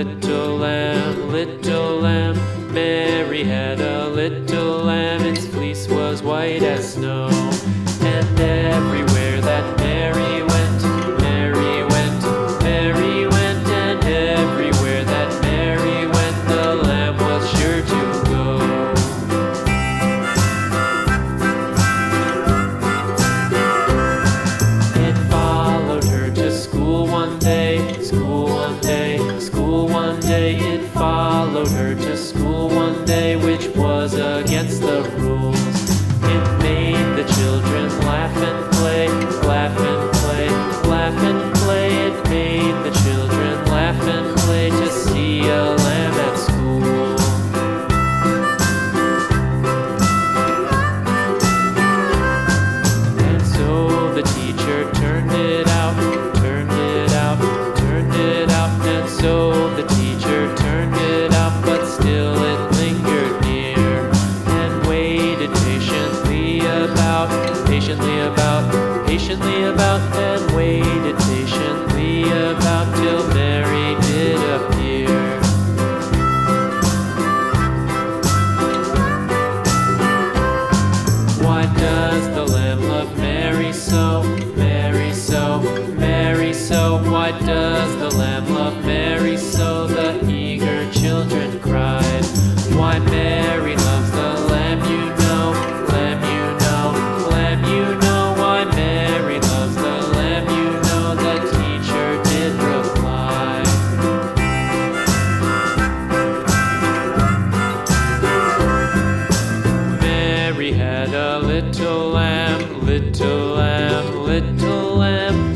little lamb, little lamb. Mary had a little lamb, its fleece was white as snow. And everywhere that Mary went, Mary went, Mary went. And everywhere that Mary went, the lamb was sure to go. It followed her to school one day, school one day, school one day. It followed her to school one day, which was against the rules. It made the children laugh and play, laugh and play, laugh and play. It made the children laugh and play to see a lamb at school. And so the teacher turned it out, turned it out, turned it out. And so the teacher turned it out, but still it lingered near and waited patiently about, patiently about, and waited patiently about till Mary did appear. Why does the lamb love Mary so, Mary so, Mary so? Why does the lamb love Mary so? The eager children cried. Why Mary loves the lamb, you know, lamb, you know, lamb, you know. Why Mary loves the lamb, you know, the teacher did reply. Mary had a little lamb, little lamb, little lamb.